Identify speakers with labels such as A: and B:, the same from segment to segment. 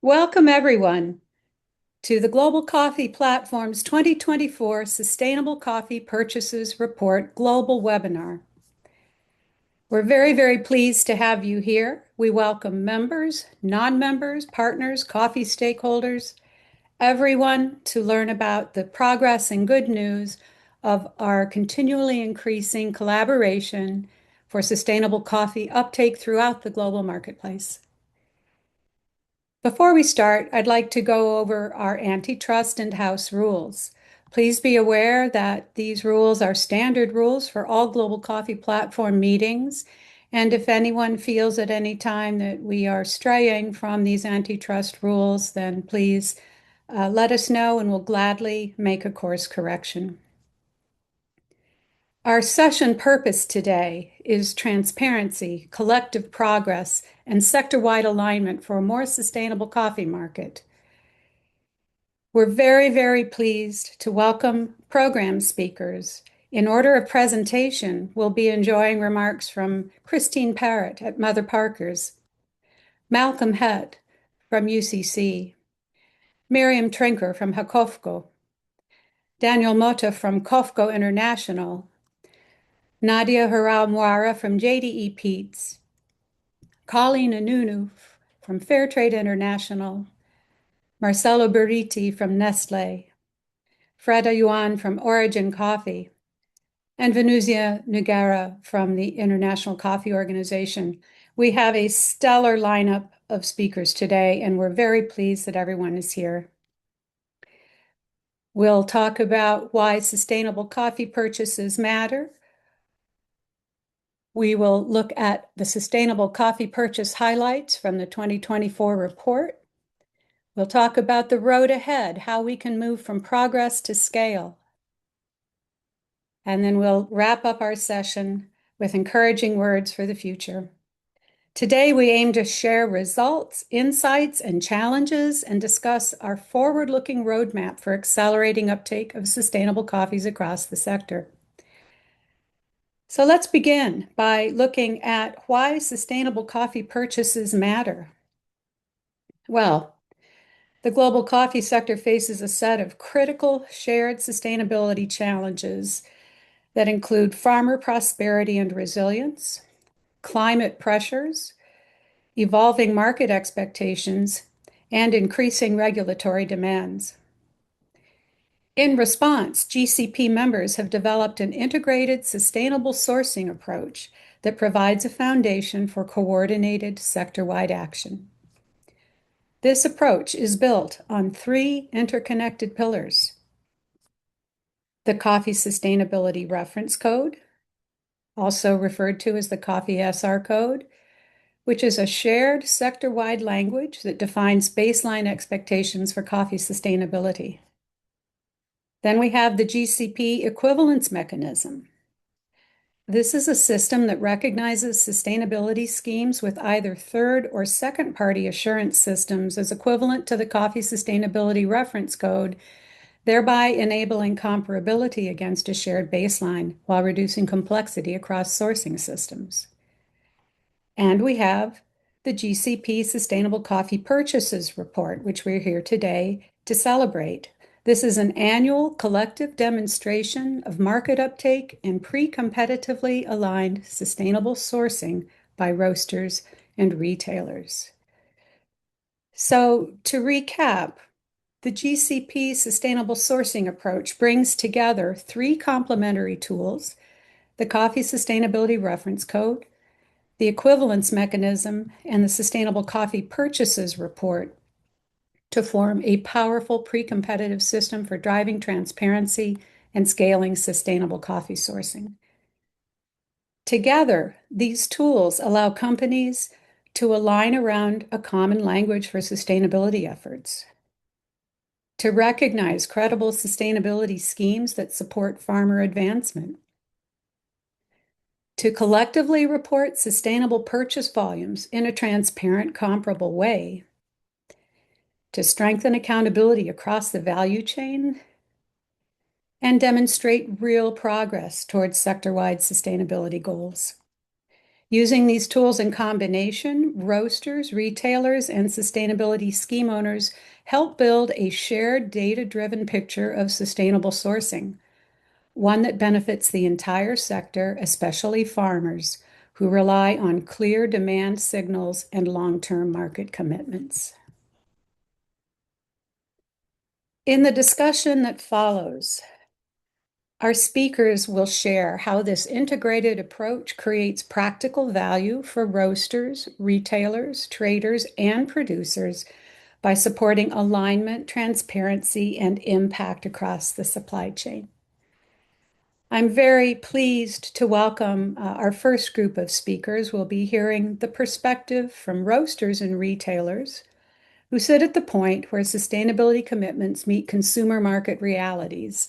A: Welcome, everyone, to the Global Coffee Platform's 2024 Sustainable Coffee Purchases Report Global Webinar. We're very pleased to have you here. We welcome members, non-members, partners, coffee stakeholders, everyone to learn about the progress and good news of our continually increasing collaboration for sustainable coffee uptake throughout the global marketplace. Before we start, I'd like to go over our antitrust and house rules. Please be aware that these rules are standard rules for all Global Coffee Platform meetings. And if anyone feels at any time that we are straying from these antitrust rules, then please let us know and we'll gladly make a course correction. Our session purpose today is transparency, collective progress, and sector-wide alignment for a more sustainable coffee market. We're very pleased to welcome program speakers. In order of presentation, we'll be enjoying remarks from Christine Parrott at Mother Parkers, Malcolm Hett from UCC, Miriam Trinker from Hakofco, Daniel Mota from Kofco International, Nadia Harao Mwara from JDE Peet, Colleen Anunu from Fairtrade International, Marcelo Beriti from Nestlé, Freda Yuan from Origin Coffee, and Venuzia Nugara from the International Coffee Organization. We have a stellar lineup of speakers today, and we're very pleased that everyone is here. We'll talk about why sustainable coffee purchases matter. We will look at the sustainable coffee purchase highlights from the 2024 report. We'll talk about the road ahead, how we can move from progress to scale. And then we'll wrap up our session with encouraging words for the future. Today, we aim to share results, insights, and challenges and discuss our forward-looking roadmap for accelerating uptake of sustainable coffees across the sector. So let's begin by looking at why sustainable coffee purchases matter. Well, the global coffee sector faces a set of critical shared sustainability challenges that include farmer prosperity and resilience, climate pressures, evolving market expectations, and increasing regulatory demands. In response, GCP members have developed an integrated sustainable sourcing approach that provides a foundation for coordinated sector-wide action. This approach is built on three interconnected pillars: the Coffee Sustainability Reference Code, also referred to as the Coffee SR Code, which is a shared sector-wide language that defines baseline expectations for coffee sustainability. Then we have the GCP equivalence mechanism. This is a system that recognizes sustainability schemes with either third or second-party assurance systems as equivalent to the Coffee Sustainability Reference Code, thereby enabling comparability against a shared baseline while reducing complexity across sourcing systems. And we have the GCP Sustainable Coffee Purchases Report, which we're here today to celebrate. This is an annual collective demonstration of market uptake and pre-competitively aligned sustainable sourcing by roasters and retailers. So to recap, the GCP Sustainable Sourcing Approach brings together three complementary tools: the Coffee Sustainability Reference Code, the Equivalence Mechanism, and the Sustainable Coffee Purchases Report to form a powerful pre-competitive system for driving transparency and scaling sustainable coffee sourcing. Together, these tools allow companies to align around a common language for sustainability efforts, to recognize credible sustainability schemes that support farmer advancement, to collectively report sustainable purchase volumes in a transparent, comparable way, to strengthen accountability across the value chain, and demonstrate real progress towards sector-wide sustainability goals. Using these tools in combination, roasters, retailers, and sustainability scheme owners help build a shared data-driven picture of sustainable sourcing, one that benefits the entire sector, especially farmers, who rely on clear demand signals and long-term market commitments. In the discussion that follows, our speakers will share how this integrated approach creates practical value for roasters, retailers, traders, and producers by supporting alignment, transparency, and impact across the supply chain. I'm very pleased to welcome our first group of speakers. We'll be hearing the perspective from roasters and retailers who sit at the point where sustainability commitments meet consumer market realities.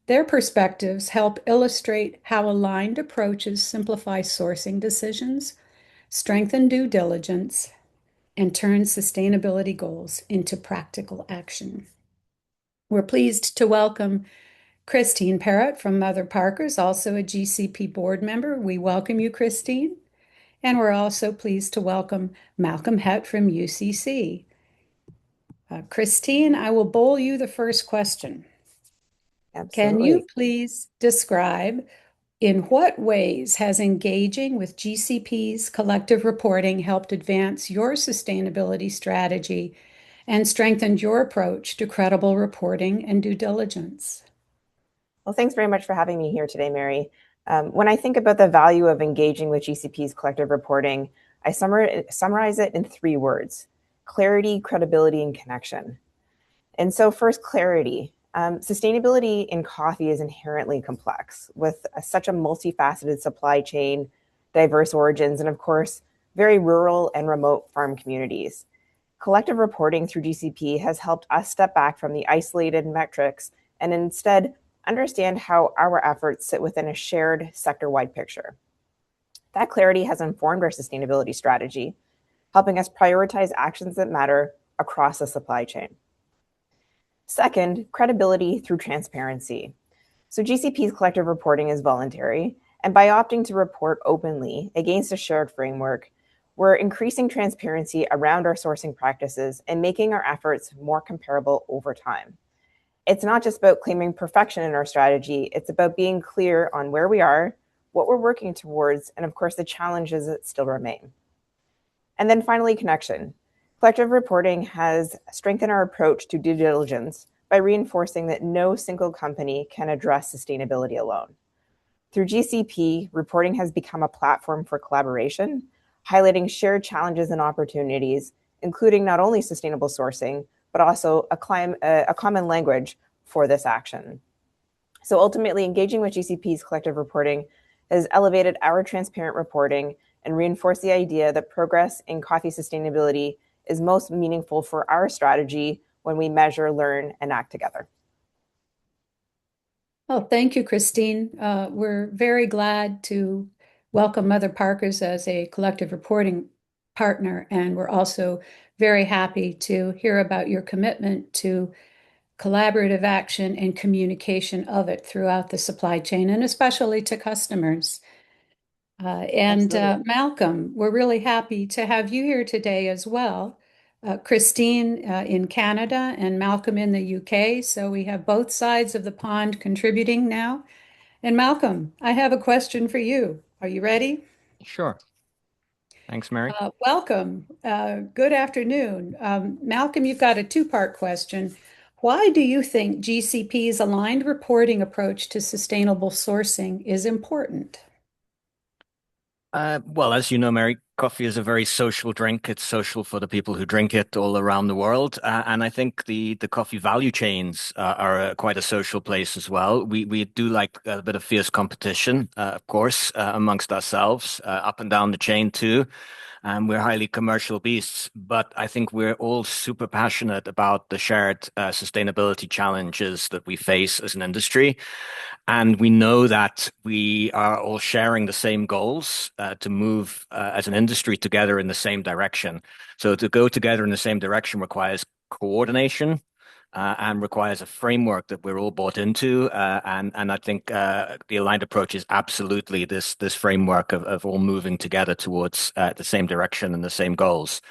A: Their perspectives help illustrate how aligned approaches simplify sourcing decisions, strengthen due diligence, and turn sustainability goals into practical action. We're pleased to welcome Christine Parrott from Mother Parkers, also a GCP board member. We welcome you, Christine. And we're also pleased to welcome Malcolm Hett from UCC. Christine, I will bowl you the first question. Can
B: Absolutely.
A: you please describe in what ways has engaging with GCP's collective reporting helped advance your sustainability strategy and strengthened your approach to credible reporting and due diligence?
B: Well, thanks very much for having me here today, Mary. When I think about the value of engaging with GCP's collective reporting, I summarize it in 3 words: clarity, credibility, and connection. And so first, clarity. Sustainability in coffee is inherently complex with such a multifaceted supply chain, diverse origins, and of course, very rural and remote farm communities. Collective reporting through GCP has helped us step back from the isolated metrics and instead understand how our efforts sit within a shared sector-wide picture. That clarity has informed our sustainability strategy, helping us prioritize actions that matter across the supply chain. Second, credibility through transparency. So GCP's collective reporting is voluntary, and by opting to report openly against a shared framework, we're increasing transparency around our sourcing practices and making our efforts more comparable over time. It's not just about claiming perfection in our strategy, it's about being clear on where we are, what we're working towards, and of course, the challenges that still remain. And then finally, connection. Collective reporting has strengthened our approach to due diligence by reinforcing that no single company can address sustainability alone. Through GCP, reporting has become a platform for collaboration, highlighting shared challenges and opportunities, including not only sustainable sourcing, but also a common language for this action. So ultimately, engaging with GCP's collective reporting has elevated our transparent reporting and reinforced the idea that progress in coffee sustainability is most meaningful for our strategy when we measure, learn, and act together.
A: Oh, thank you, Christine. We're very glad to welcome Mother Parkers as a collective reporting partner, and we're also very happy to hear about your commitment to collaborative action and communication of it throughout the supply chain, and especially to customers. Malcolm, we're really happy to have you here today as well. Christine in Canada and Malcolm in the UK. So we have both sides of the pond contributing now. And Malcolm, I have a question for you. Are you ready?
C: Sure. Thanks, Mary.
A: Welcome. Good afternoon. Malcolm, you've got a two-part question. Why do you think GCP's aligned reporting approach to sustainable sourcing is important?
C: Well, as you know, Mary, coffee is a very social drink. It's social for the people who drink it all around the world. And I think the coffee value chains are quite a social place as well. We do like a bit of fierce competition, of course, amongst ourselves, up and down the chain too. We're highly commercial beasts, but I think we're all super passionate about the shared sustainability challenges that we face as an industry. And we know that we are all sharing the same goals to move as an industry together in the same direction. So to go together in the same direction requires coordination, and requires a framework that we're all bought into. And I think the aligned approach is absolutely this framework of all moving together towards the same direction and the same goals.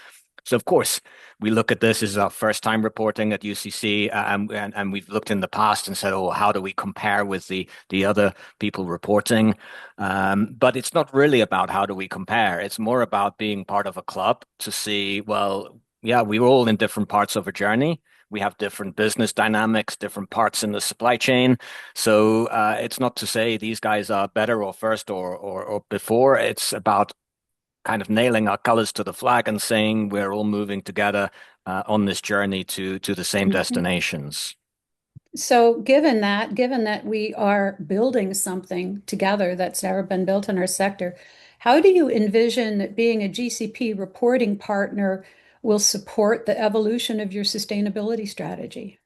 C: So, of course, we look at this as our first time reporting at UCC, and we've looked in the past and said, oh, how do we compare with the other people reporting? But it's not really about how do we compare. It's more about being part of a club to see, well, yeah, we're all in different parts of a journey. We have different business dynamics, different parts in the supply chain. So it's not to say these guys are better or first or before. It's about kind of nailing our colors to the flag and saying we're all moving together on this journey to the same destinations.
A: So given that we are building something together that's never been built in our sector, how do you envision that being a GCP reporting partner will support the evolution of your sustainability strategy?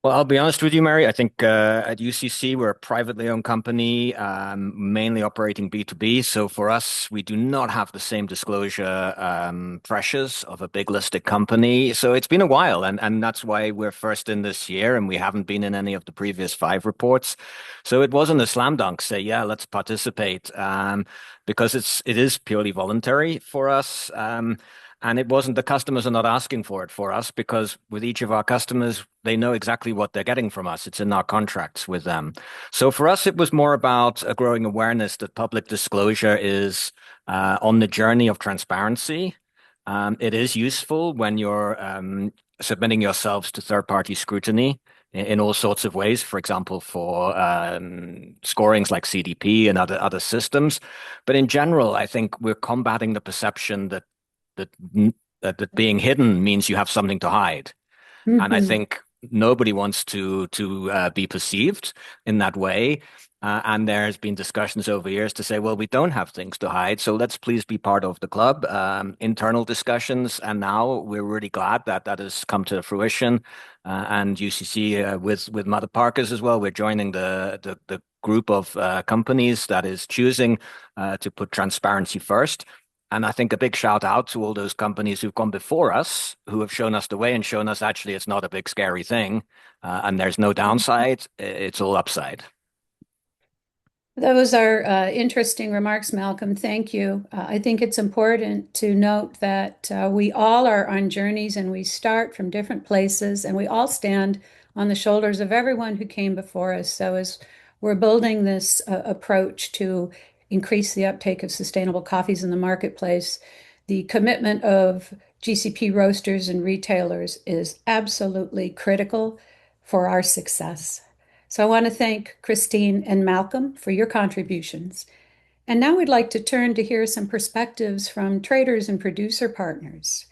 C: Well, I'll be honest with you, Mary. I think at UCC, we're a privately owned company, mainly operating B2B. So for us, we do not have the same disclosure pressures of a big listed company. So it's been a while, and that's why we're first in this year, and we haven't been in any of the previous 5 reports. So it wasn't a slam dunk, say, yeah, let's participate, because it is purely voluntary for us. And it wasn't, the customers are not asking for it for us, because with each of our customers, they know exactly what they're getting from us. It's in our contracts with them. So for us, it was more about a growing awareness that public disclosure is on the journey of transparency. It is useful when you're submitting yourselves to third-party scrutiny in all sorts of ways. For example, for scorings like CDP and other systems. But in general, I think we're combating the perception that that being hidden means you have something to hide. And I think nobody wants to be perceived in that way. And there has been discussions over years to say, well, we don't have things to hide, so let's please be part of the club. Internal discussions, and now we're really glad that that has come to fruition. And UCC with Mother Parkers as well, we're joining the group of companies that is choosing to put transparency first. And I think a big shout out to all those companies who've gone before us, who have shown us the way and shown us actually it's not a big scary thing, and there's no downside. It's all upside.
A: Those are interesting remarks, Malcolm. Thank you. I think it's important to note that we all are on journeys and we start from different places and we all stand on the shoulders of everyone who came before us. So as we're building this approach to increase the uptake of sustainable coffees in the marketplace, the commitment of GCP roasters and retailers is absolutely critical for our success. So I want to thank Christine and Malcolm for your contributions. And now we'd like to turn to hear some perspectives from traders and producer partners.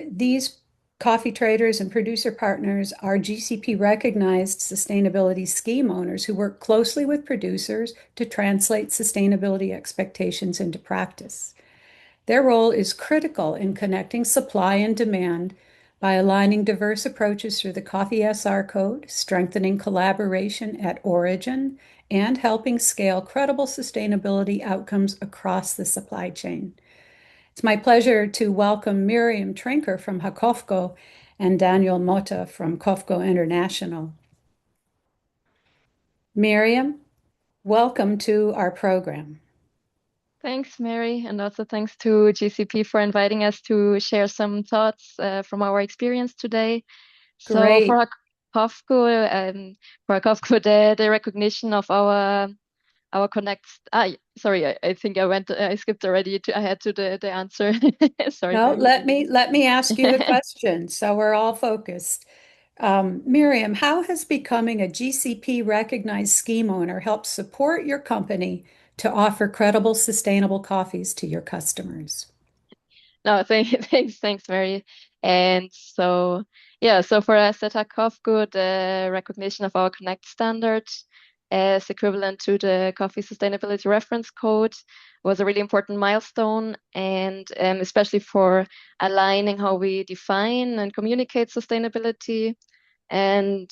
A: These coffee traders and producer partners are GCP recognized sustainability scheme owners who work closely with producers to translate sustainability expectations into practice. Their role is critical in connecting supply and demand by aligning diverse approaches through the Coffee SR code, strengthening collaboration at origin, and helping scale credible sustainability outcomes across the supply chain. It's my pleasure to welcome Miriam Trinker from HaKofco and Daniel Mota from Kofco International. Miriam, welcome to our program.
D: Thanks, Mary, and also thanks to GCP for inviting us to share some thoughts from our experience today.
A: Great.
D: So for HaKofco, the recognition of our connects. Sorry, I think I skipped already ahead to the answer. Sorry.
A: No, let me ask you the question so we're all focused. Miriam, how has becoming a GCP recognized scheme owner helped support your company to offer credible, sustainable coffees to your customers?
D: No, thanks, Mary. And so, yeah, so for us at HaKofco, the recognition of our Connect standard as equivalent to the Coffee Sustainability Reference Code was a really important milestone, and especially for aligning how we define and communicate sustainability, and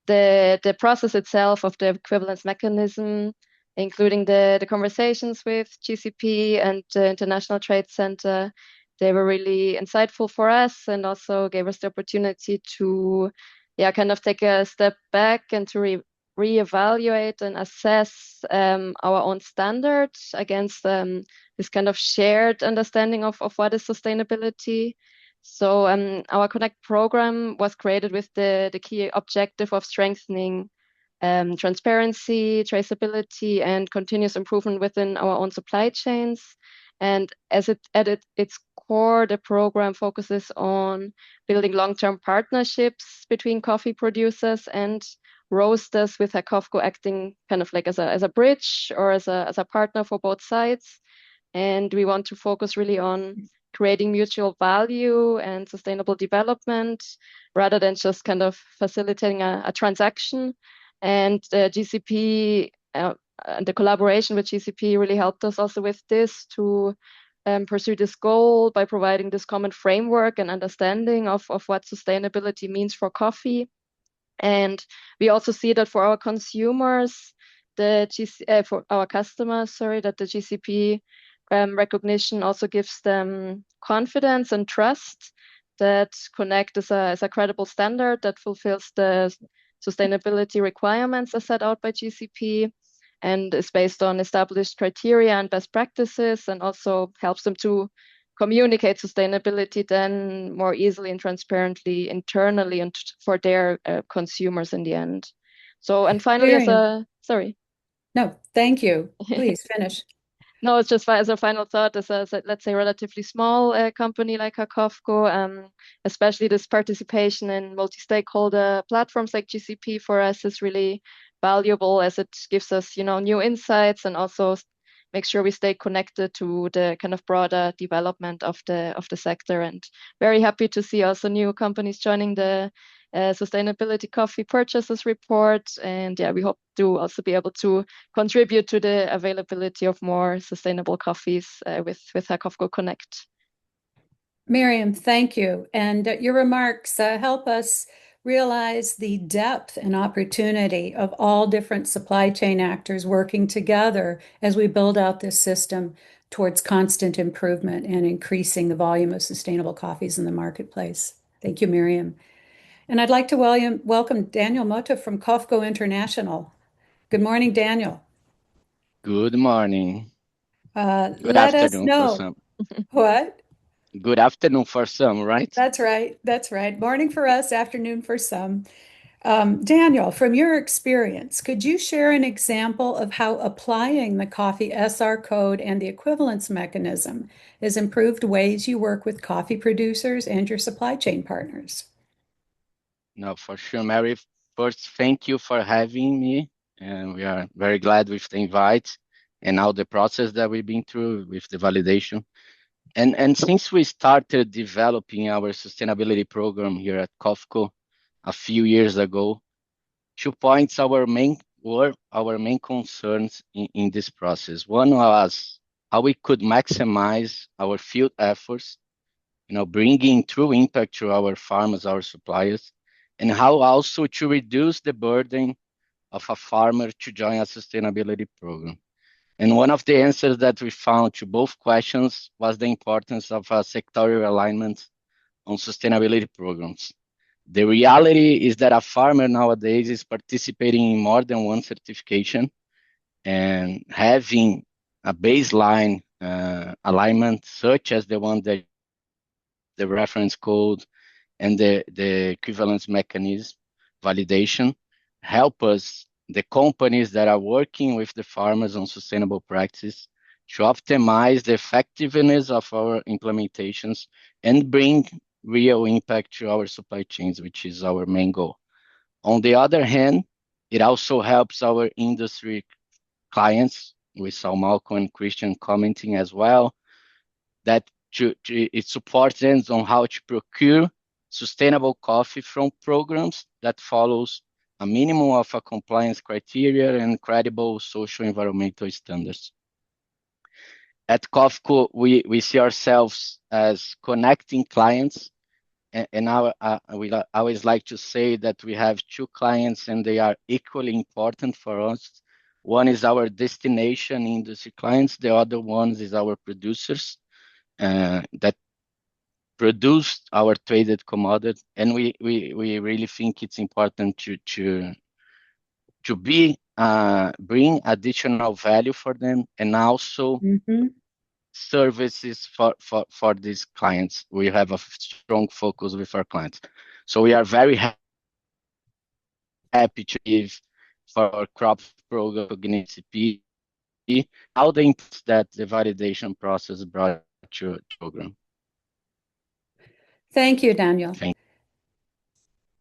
D: the process itself of the equivalence mechanism, including the conversations with GCP and the International Trade Center, they were really insightful for us and also gave us the opportunity to, kind of take a step back and to reevaluate and assess our own standards against this kind of shared understanding of what is sustainability. So our Connect program was created with the key objective of strengthening transparency, traceability, and continuous improvement within our own supply chains. And at its core, the program focuses on building long-term partnerships between coffee producers and roasters, with Hakofco acting kind of like as a bridge or as a partner for both sides. And we want to focus really on creating mutual value and sustainable development rather than just kind of facilitating a transaction. And the GCP and the collaboration with GCP really helped us also with this to pursue this goal by providing this common framework and understanding of what sustainability means for coffee. And we also see that for our consumers, for our customers, sorry, that the GCP recognition also gives them confidence and trust that Connect is a credible standard that fulfills the sustainability requirements as set out by GCP and is based on established criteria and best practices, and also helps them to communicate sustainability then more easily and transparently internally and for their consumers in the end. So, and finally,
A: Miriam.
D: sorry.
A: No, thank you. Please finish.
D: No, it's just as a final thought, as let's say, relatively small company like Hakofco, especially this participation in multi-stakeholder platforms like GCP for us is really valuable, as it gives us, new insights and also make sure we stay connected to the kind of broader development of the sector. And very happy to see also new companies joining the Sustainability Coffee Purchases Report. And we hope to also be able to contribute to the availability of more sustainable coffees with Hakofco Connect.
A: Miriam, thank you. And your remarks help us realize the depth and opportunity of all different supply chain actors working together as we build out this system towards constant improvement and increasing the volume of sustainable coffees in the marketplace. Thank you, Miriam. And I'd like to welcome Daniel Mota from COFCO International. Good morning, Daniel.
E: Good morning. Good
A: Let us
E: afternoon for
A: know.
E: some.
A: What?
E: Good afternoon for some, right?
A: That's right. That's right. Morning for us, afternoon for some. Daniel, from your experience, could you share an example of how applying the coffee SR code and the equivalence mechanism has improved ways you work with coffee producers and your supply chain partners?
E: No, for sure, Mary. First, thank you for having me. And we are very glad with the invite and all the process that we've been through with the validation. And since we started developing our sustainability program here at COFCO a few years ago, 2 points were our main concerns in this process. One was how we could maximize our field efforts, bringing true impact to our farmers, our suppliers, and how also to reduce the burden of a farmer to join a sustainability program. And one of the answers that we found to both questions was the importance of a sectorial alignment on sustainability programs. The reality is that a farmer nowadays is participating in more than one certification, and having a baseline alignment, such as the one that the reference code and the equivalence mechanism validation, help us, the companies that are working with the farmers on sustainable practice, to optimize the effectiveness of our implementations and bring real impact to our supply chains, which is our main goal. On the other hand, it also helps our industry clients. We saw Malcolm and Christian commenting as well, that it supports them on how to procure sustainable coffee from programs that follows a minimum of a compliance criteria and credible social environmental standards. At COFCO, we see ourselves as connecting clients, and we always like to say that we have 2 clients and they are equally important for us. One is our destination industry clients, the other one is our producers that produce our traded commodity, and we really think it's important to bring additional value for them, and also services for these clients. We have a strong focus with our clients, so we are very happy to give for our crop program GCP how the inputs that the validation process brought to program.
A: Thank you, Daniel.
E: Thank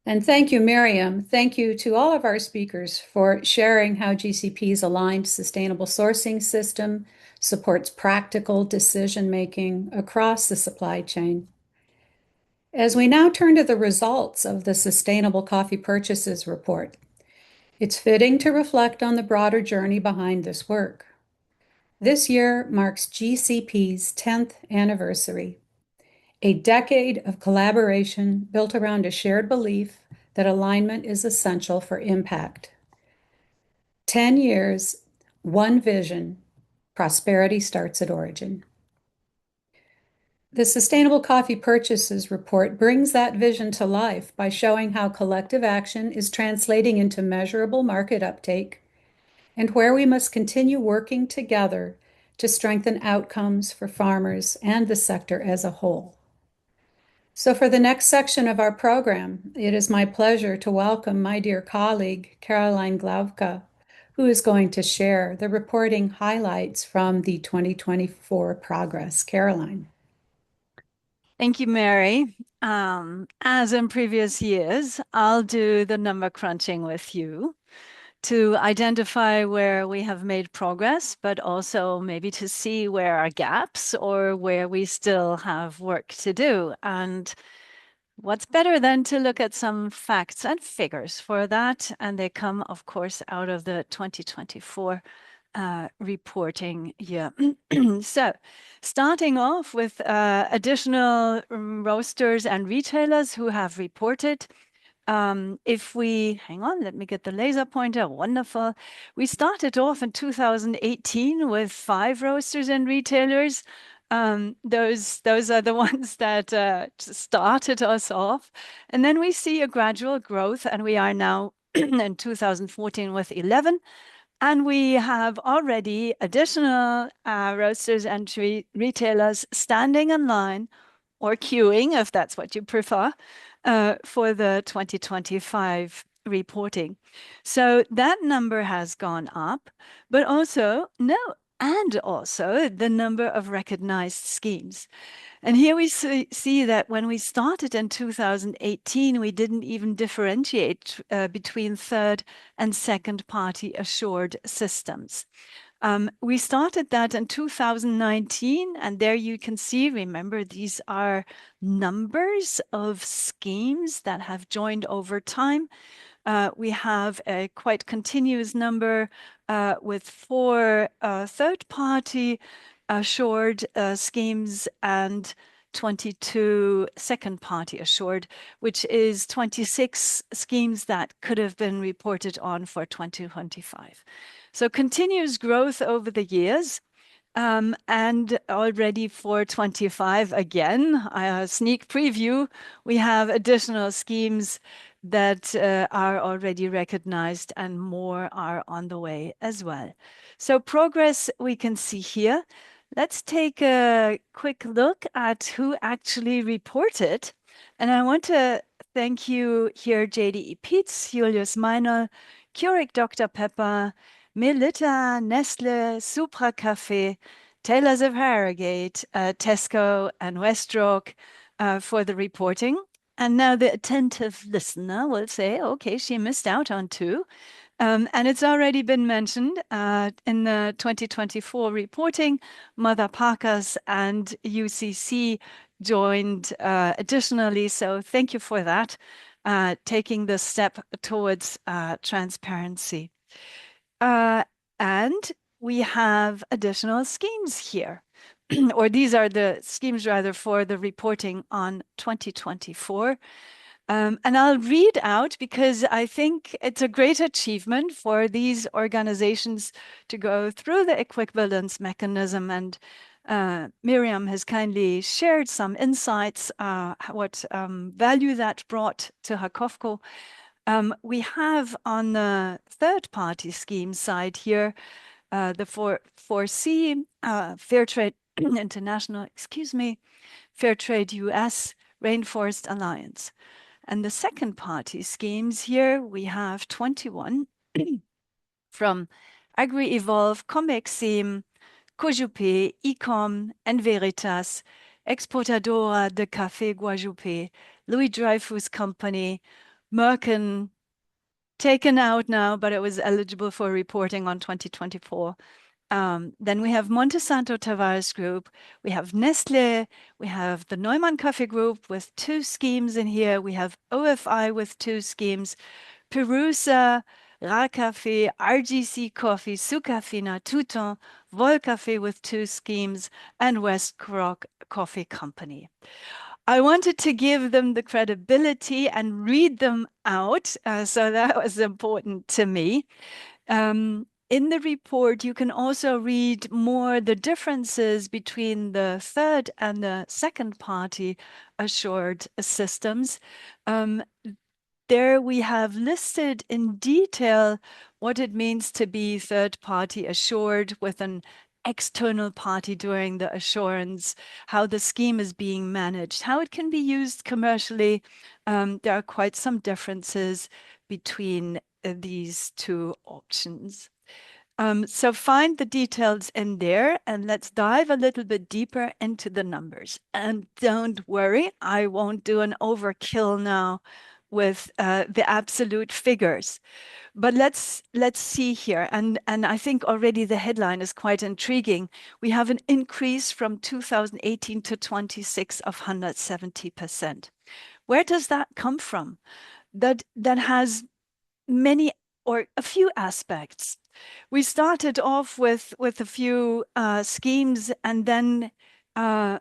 A: And thank you, Miriam. Thank you to all of our speakers for sharing how GCP's aligned sustainable sourcing system supports practical decision-making across the supply chain. As we now turn to the results of the Sustainable Coffee Purchases Report, it's fitting to reflect on the broader journey behind this work. This year marks GCP's 10th anniversary, a decade of collaboration built around a shared belief that alignment is essential for impact. 10 years, one vision, prosperity starts at origin. The Sustainable Coffee Purchases Report brings that vision to life by showing how collective action is translating into measurable market uptake and where we must continue working together to strengthen outcomes for farmers and the sector as a whole. So for the next section of our program, it is my pleasure to welcome my dear colleague, Caroline Glavka, who is going to share the reporting highlights from the 2024 progress. Caroline.
F: Thank you, Mary. As in previous years, I'll do the number crunching with you to identify where we have made progress, but also maybe to see where are gaps or where we still have work to do. And what's better than to look at some facts and figures for that? And they come, of course, out of the 2024 reporting year. So starting off with additional roasters and retailers who have reported. If we, hang on, let me get the laser pointer, wonderful. We started off in 2018 with 5 roasters and retailers. Those are the ones that started us off. And then we see a gradual growth, and we are now in 2014 with 11. And we have already additional roasters and retailers standing in line or queuing, if that's what you prefer, for the 2025 reporting. So that number has gone up, but also, also the number of recognized schemes. And here we see that when we started in 2018, we didn't even differentiate between third and second party assured systems. We started that in 2019, and there you can see, remember, these are numbers of schemes that have joined over time. We have a quite continuous number with 4 third-party assured schemes and 22 second-party assured, which is 26 schemes that could have been reported on for 2025. So continuous growth over the years. And already for 25, again, a sneak preview, we have additional schemes that are already recognized and more are on the way as well. So progress we can see here. Let's take a quick look at who actually reported. And I want to thank you here, JDE Peet, Julius Meinl, Keurig Dr Pepper, Melitta, Nestlé, Supracafé, Taylors of Harrogate, TESCO, and Westrock for the reporting. And now the attentive listener will say, okay, she missed out on 2. And it's already been mentioned in the 2024 reporting, Mother Parkers and UCC joined additionally. So thank you for that, taking the step towards transparency. And we have additional schemes here, or these are the schemes rather for the reporting on 2024. And I'll read out because I think it's a great achievement for these organizations to go through the equivalence mechanism and Miriam has kindly shared some insights, what value that brought to Hakofko. We have on the third-party scheme side here, the 4C, Fairtrade International, Fairtrade US, Rainforest Alliance. And the second-party schemes here, we have 21 from AgriEvolve, Comexim, Cojupe, Ecom, Enveritas, Exportadora de Café Guajupe, Louis Dreyfus Company, Mercken, taken out now, but it was eligible for reporting on 2024. Then we have Montesanto Tavares Group, we have Nestlé, we have the Neumann Coffee Group with 2 schemes in here, we have OFI with 2 schemes, Perusa, Racafé, RGC Coffee, Sucafina, Touton, Volcafé with 2 schemes, and Westrock Coffee Company. I wanted to give them the credibility and read them out, so that was important to me. In the report, you can also read more the differences between the third and the second party assured systems. There we have listed in detail what it means to be third party assured with an external party doing the assurance, how the scheme is being managed, how it can be used commercially. There are quite some differences between these 2 options. So find the details in there and let's dive a little bit deeper into the numbers. And don't worry, I won't do an overkill now with the absolute figures. But let's see here. And I think already the headline is quite intriguing. We have an increase from 2018 to 26 of 170%. Where does that come from? That has many or a few aspects. We started off with a few schemes, and then the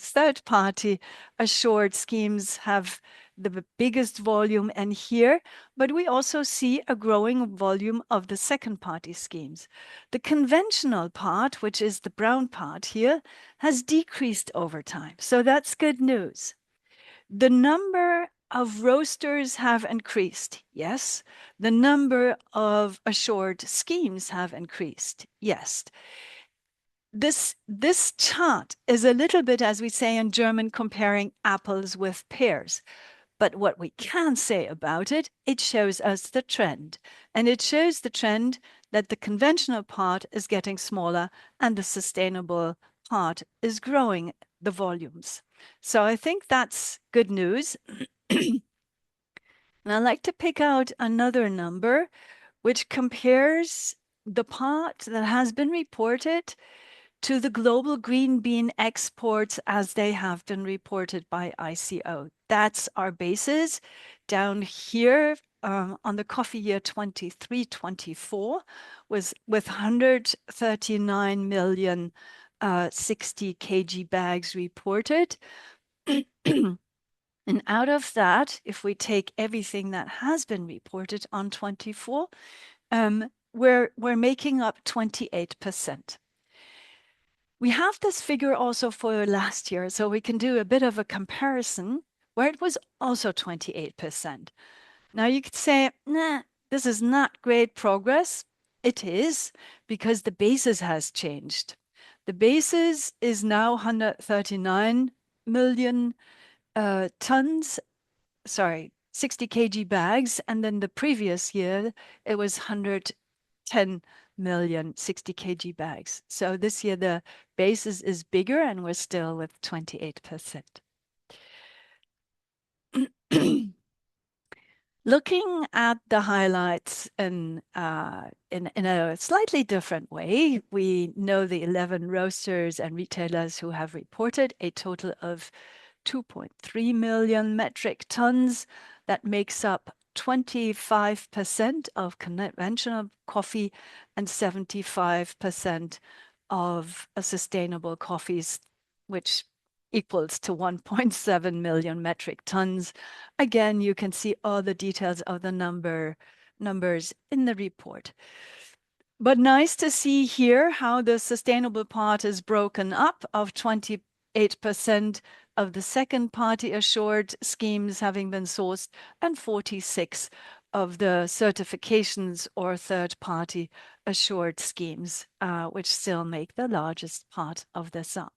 F: third party assured schemes have the biggest volume in here, but we also see a growing volume of the second party schemes. The conventional part, which is the brown part here, has decreased over time. So that's good news. The number of roasters have increased, yes. The number of assured schemes have increased, yes. This chart is a little bit, as we say in German, comparing apples with pears. But what we can say about it, it shows us the trend. And it shows the trend that the conventional part is getting smaller and the sustainable part is growing the volumes. So I think that's good news. And I'd like to pick out another number which compares the part that has been reported to the global green bean exports as they have been reported by ICO. That's our basis down here on the coffee year 23-24 with 139 million 60 kg bags reported. And out of that, if we take everything that has been reported on 24, we're making up 28%. We have this figure also for last year, so we can do a bit of a comparison where it was also 28%. Now you could say, nah, this is not great progress. It is, because the basis has changed. The basis is now 139 million tons, 60 kg bags. And then the previous year, it was 110 million 60 kg bags. So this year, the basis is bigger and we're still with 28%. Looking at the highlights in a slightly different way, we know the 11 roasters and retailers who have reported a total of 2.3 million metric tons. That makes up 25% of conventional coffee and 75% of sustainable coffees, which equals to 1.7 million metric tons. Again, you can see all the details of the numbers in the report. But nice to see here how the sustainable part is broken up, of 28% of the second party assured schemes having been sourced, and 46 of the certifications or third party assured schemes, which still make the largest part of this up.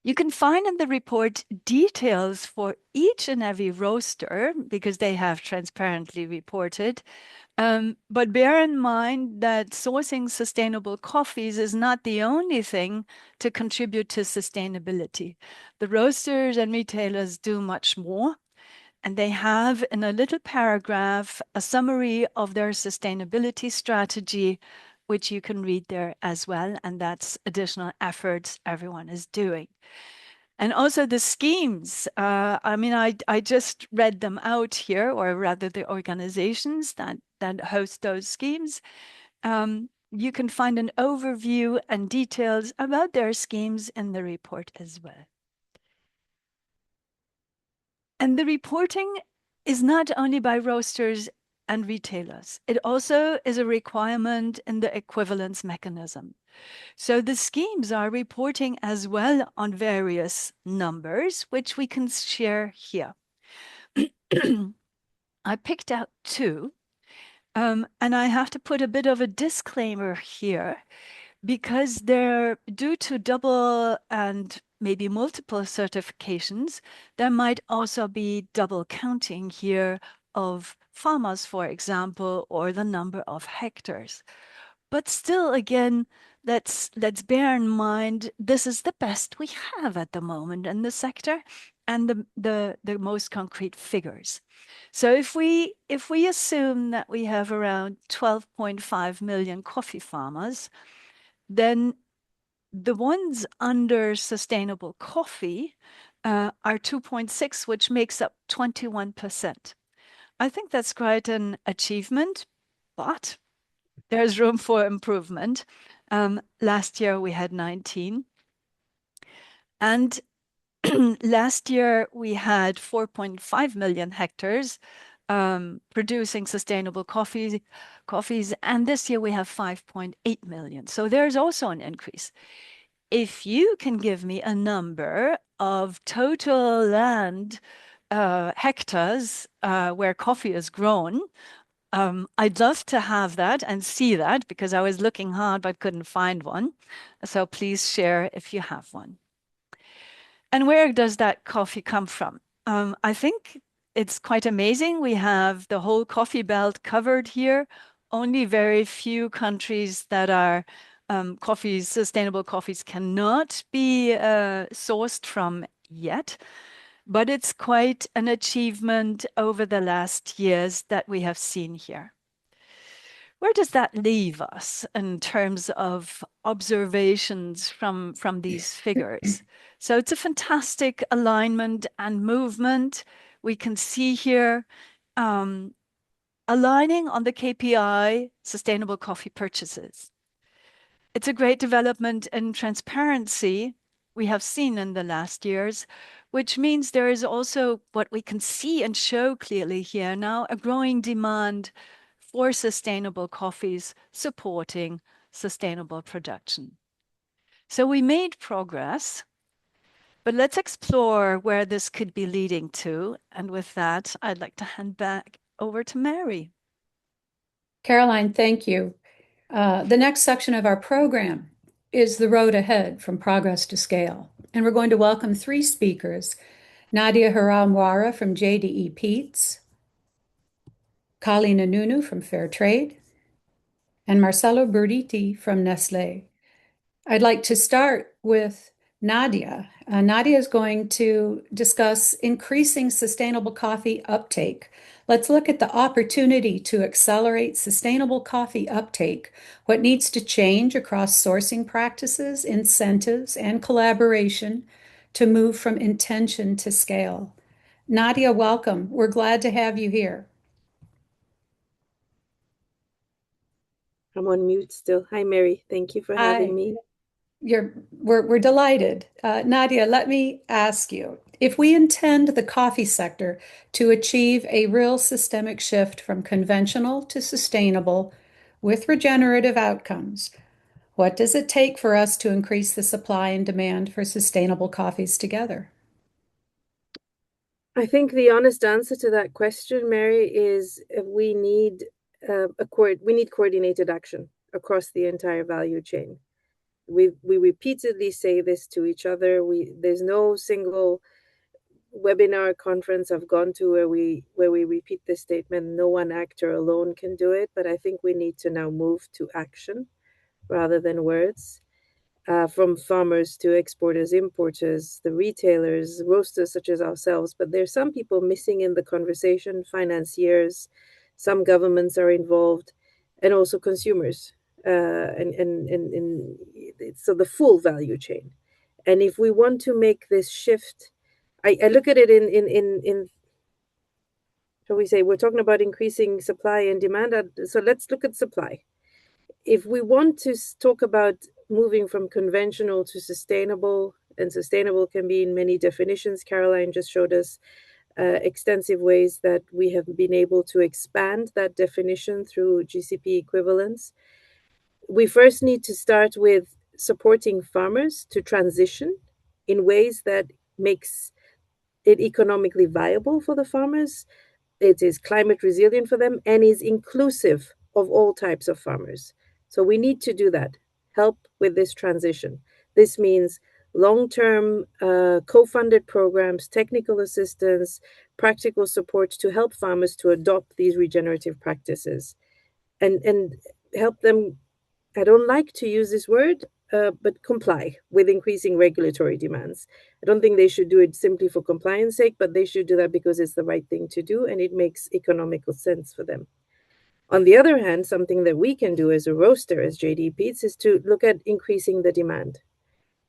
F: You can find in the report details for each and every roaster because they have transparently reported. But bear in mind that sourcing sustainable coffees is not the only thing to contribute to sustainability. The roasters and retailers do much more, and they have in a little paragraph a summary of their sustainability strategy, which you can read there as well, and that's additional efforts everyone is doing. And also the schemes. I just read them out here, or rather the organizations that host those schemes. You can find an overview and details about their schemes in the report as well. And the reporting is not only by roasters and retailers. It also is a requirement in the equivalence mechanism. So the schemes are reporting as well on various numbers, which we can share here. I picked out two, and I have to put a bit of a disclaimer here because they're due to double and maybe multiple certifications. There might also be double counting here of farmers, for example, or the number of hectares. But still, again, let's bear in mind this is the best we have at the moment in the sector and the most concrete figures. So if we assume that we have around 12.5 million coffee farmers, then the ones under sustainable coffee are 2.6, which makes up 21%. I think that's quite an achievement, but there's room for improvement. Last year we had 19. And last year we had 4.5 million hectares producing sustainable coffees. And this year we have 5.8 million. So there's also an increase. If you can give me a number of total land hectares where coffee is grown, I'd love to have that and see that because I was looking hard but couldn't find one. So please share if you have one. And where does that coffee come from? I think it's quite amazing. We have the whole coffee belt covered here. Only very few countries that are sustainable coffees cannot be sourced from yet. But it's quite an achievement over the last years that we have seen here. Where does that leave us in terms of observations from these figures? So it's a fantastic alignment and movement. We can see here aligning on the KPI, sustainable coffee purchases. It's a great development in transparency we have seen in the last years, which means there is also what we can see and show clearly here now, a growing demand for sustainable coffees supporting sustainable production. So we made progress, but let's explore where this could be leading to. And with that, I'd like to hand back over to Mary.
A: Caroline, thank you. The next section of our program is the road ahead from progress to scale. And we're going to welcome three speakers, Nadia Haramwara from JDE Peets, Kali Nanunu from Fair Trade, and Marcelo Burditi from Nestlé. I'd like to start with Nadia. Nadia is going to discuss increasing sustainable coffee uptake. Let's look at the opportunity to accelerate sustainable coffee uptake, what needs to change across sourcing practices, incentives, and collaboration to move from intention to scale. Nadia, welcome. We're glad to have you here.
G: I'm on mute still. Hi, Mary. Thank you for having me.
A: We're delighted. Nadia, let me ask you, If we intend the coffee sector to achieve a real systemic shift from conventional to sustainable with regenerative outcomes, what does it take for us to increase the supply and demand for sustainable coffees together?
G: I think the honest answer to that question, Mary, is we need coordinated action across the entire value chain. We repeatedly say this to each other. There's no single webinar conference I've gone to where we repeat this statement. No one actor alone can do it, but I think we need to now move to action rather than words. From farmers to exporters, importers, the retailers, roasters such as ourselves. But there's some people missing in the conversation, financiers, some governments are involved, and also consumers. And so the full value chain. And if we want to make this shift, I look at it in shall we say, we're talking about increasing supply and demand. So let's look at supply. If we want to talk about moving from conventional to sustainable, and sustainable can be in many definitions, Caroline just showed us extensive ways that we have been able to expand that definition through GCP equivalents. We first need to start with supporting farmers to transition in ways that makes it economically viable for the farmers. It is climate resilient for them and is inclusive of all types of farmers. So we need to do that, help with this transition. This means long-term co-funded programs, technical assistance, practical support to help farmers to adopt these regenerative practices and help them, I don't like to use this word, but comply with increasing regulatory demands. I don't think they should do it simply for compliance sake, but they should do that because it's the right thing to do and it makes economical sense for them. On the other hand, something that we can do as a roaster, as JDE Peets, is to look at increasing the demand.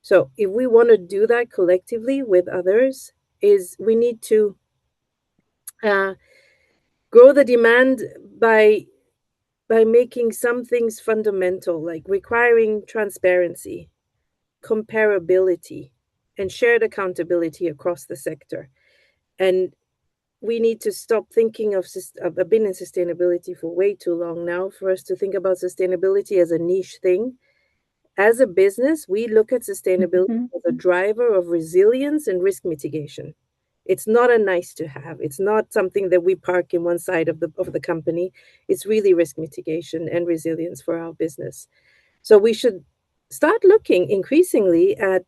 G: So if we want to do that collectively with others, is we need to grow the demand by making some things fundamental, like requiring transparency, comparability, and shared accountability across the sector. And we need to stop thinking of I've been in sustainability for way too long now for us to think about sustainability as a niche thing. As a business, we look at sustainability as a driver of resilience and risk mitigation. It's not a nice to have. It's not something that we park in one side of the company. It's really risk mitigation and resilience for our business. So we should start looking increasingly at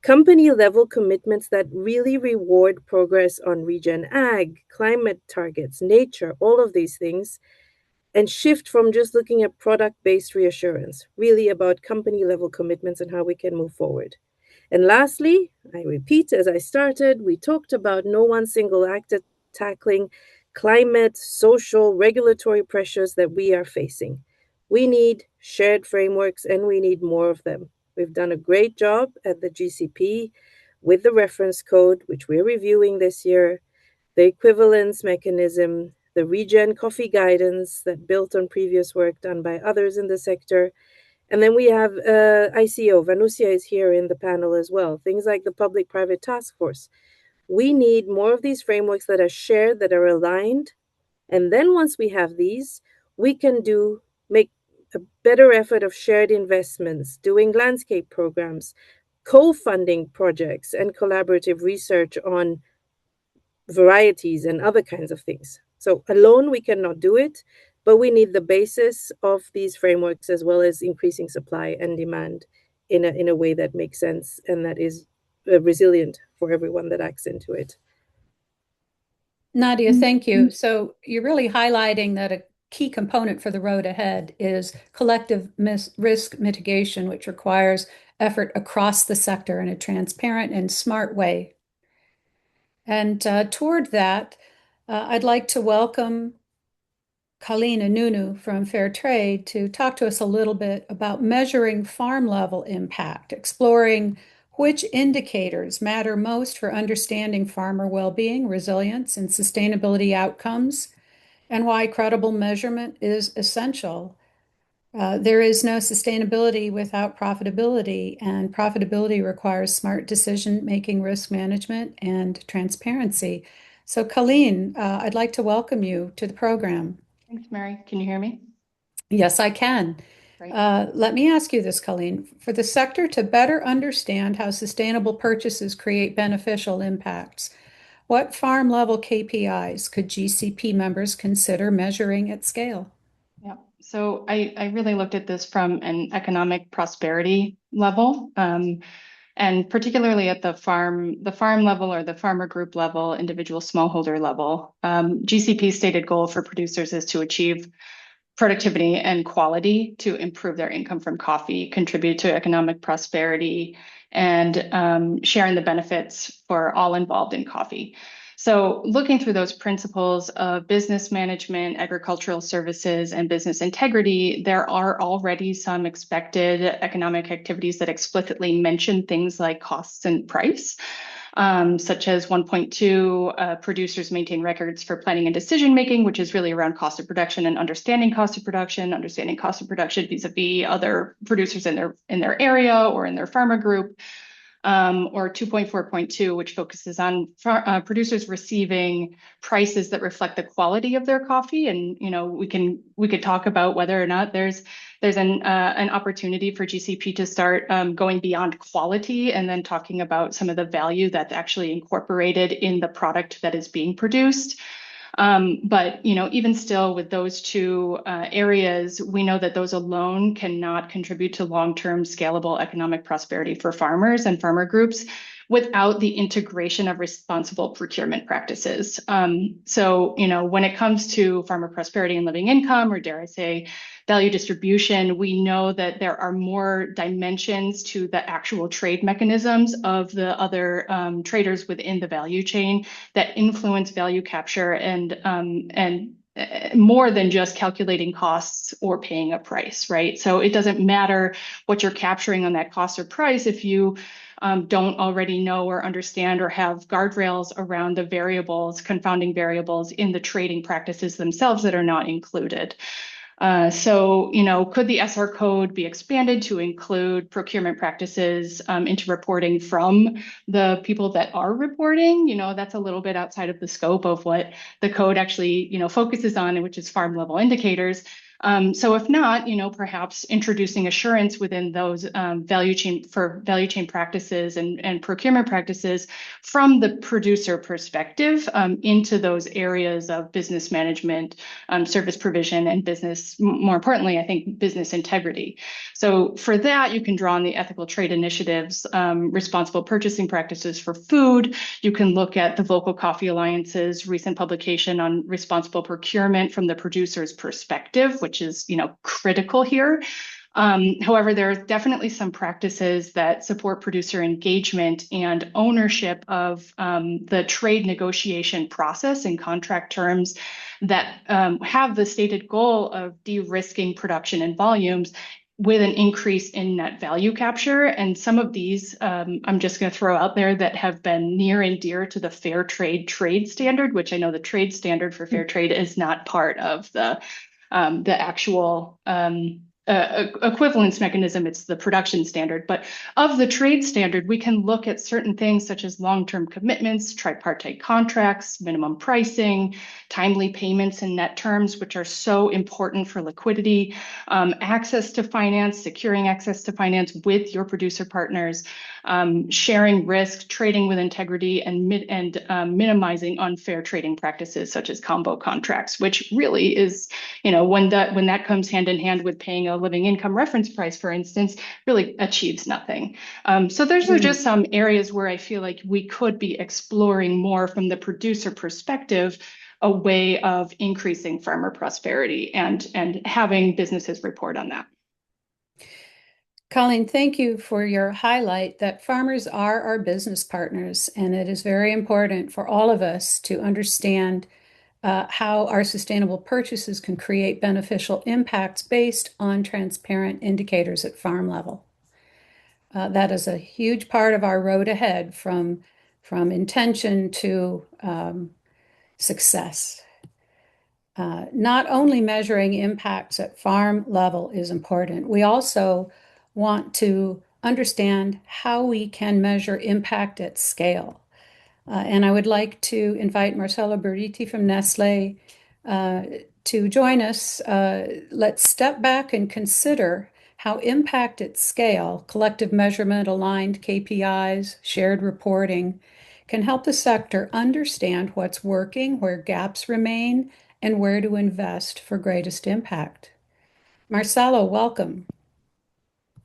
G: company level commitments that really reward progress on regen ag, climate targets, nature, all of these things, and shift from just looking at product-based reassurance, really about company level commitments and how we can move forward. And lastly, I repeat, as I started, we talked about no one single act at tackling climate, social, regulatory pressures that we are facing. We need shared frameworks and we need more of them. We've done a great job at the GCP with the reference code, which we're reviewing this year, the equivalence mechanism, the regen coffee guidance that built on previous work done by others in the sector. And then we have ICO. Vanusia is here in the panel as well. Things like the public-private task force. We need more of these frameworks that are shared, that are aligned. And then once we have these, we can make a better effort of shared investments, doing landscape programs, co-funding projects, and collaborative research on varieties and other kinds of things. So alone, we cannot do it, but we need the basis of these frameworks as well as increasing supply and demand in a way that makes sense and that is resilient for everyone that acts into it.
A: Nadia, thank you. So you're really highlighting that a key component for the road ahead is collective risk mitigation, which requires effort across the sector in a transparent and smart way. And toward that, I'd like to welcome Colleen Anunu from Fair Trade to talk to us a little bit about measuring farm level impact, exploring which indicators matter most for understanding farmer well-being, resilience, and sustainability outcomes, and why credible measurement is essential. There is no sustainability without profitability, and profitability requires smart decision-making, risk management, and transparency. So, Colleen, I'd like to welcome you to the program.
H: Thanks, Mary. Can you hear me?
A: Yes, I can.
H: Great.
A: Let me ask you this, Colleen. For the sector to better understand how sustainable purchases create beneficial impacts, what farm-level KPIs could GCP members consider measuring at scale?
H: Yeah. So I really looked at this from an economic prosperity level, and particularly at the farm level or the farmer group level, individual smallholder level. GCP's stated goal for producers is to achieve productivity and quality to improve their income from coffee, contribute to economic prosperity, and sharing the benefits for all involved in coffee. So looking through those principles of business management, agricultural services, and business integrity, there are already some expected economic activities that explicitly mention things like costs and price. Such as 1.2, producers maintain records for planning and decision making, which is really around cost of production and understanding cost of production vis-a-vis other producers in their area or in their farmer group. Or 2.4.2, which focuses on producers receiving prices that reflect the quality of their coffee. And we could talk about whether or not there's an opportunity for GCP to start going beyond quality and then talking about some of the value that's actually incorporated in the product that is being produced. But even still with those two areas, we know that those alone cannot contribute to long-term scalable economic prosperity for farmers and farmer groups without the integration of responsible procurement practices. So, when it comes to farmer prosperity and living income, or dare I say, value distribution, we know that there are more dimensions to the actual trade mechanisms of the other traders within the value chain that influence value capture and more than just calculating costs or paying a price, right? So it doesn't matter what you're capturing on that cost or price if you don't already know or understand or have guardrails around the variables, confounding variables in the trading practices themselves that are not included. So, could the SR code be expanded to include procurement practices into reporting from the people that are reporting? That's a little bit outside of the scope of what the code actually, focuses on, which is farm level indicators. So if not, perhaps introducing assurance within those value chain practices and procurement practices from the producer perspective into those areas of business management, service provision, and business, more importantly, I think business integrity. So for that, you can draw on the ethical trade initiatives, responsible purchasing practices for food. You can look at the Vocal Coffee Alliance's recent publication on responsible procurement from the producer's perspective, which is, critical here. However, there are definitely some practices that support producer engagement and ownership of the trade negotiation process and contract terms that have the stated goal of de-risking production and volumes with an increase in net value capture. And some of these, I'm just going to throw out there that have been near and dear to the fair trade standard, which I know the trade standard for fair trade is not part of the actual equivalence mechanism. It's the production standard. But of the trade standard, we can look at certain things such as long-term commitments, tripartite contracts, minimum pricing, timely payments and net terms, which are so important for liquidity, access to finance, securing access to finance with your producer partners, sharing risk, trading with integrity, and minimizing unfair trading practices such as combo contracts, which really is, when that comes hand in hand with paying a living income reference price, for instance, really achieves nothing. So those are just some areas where I feel like we could be exploring more from the producer perspective, a way of increasing farmer prosperity and having businesses report on that.
A: Colleen, thank you for your highlight that farmers are our business partners, and it is very important for all of us to understand how our sustainable purchases can create beneficial impacts based on transparent indicators at farm level. That is a huge part of our road ahead from intention to success. Not only measuring impacts at farm level is important, we also want to understand how we can measure impact at scale. And I would like to invite Marcelo Beriti from Nestlé to join us. Let's step back and consider how impact at scale, collective measurement, aligned KPIs, shared reporting, can help the sector understand what's working, where gaps remain, and where to invest for greatest impact. Marcelo, welcome.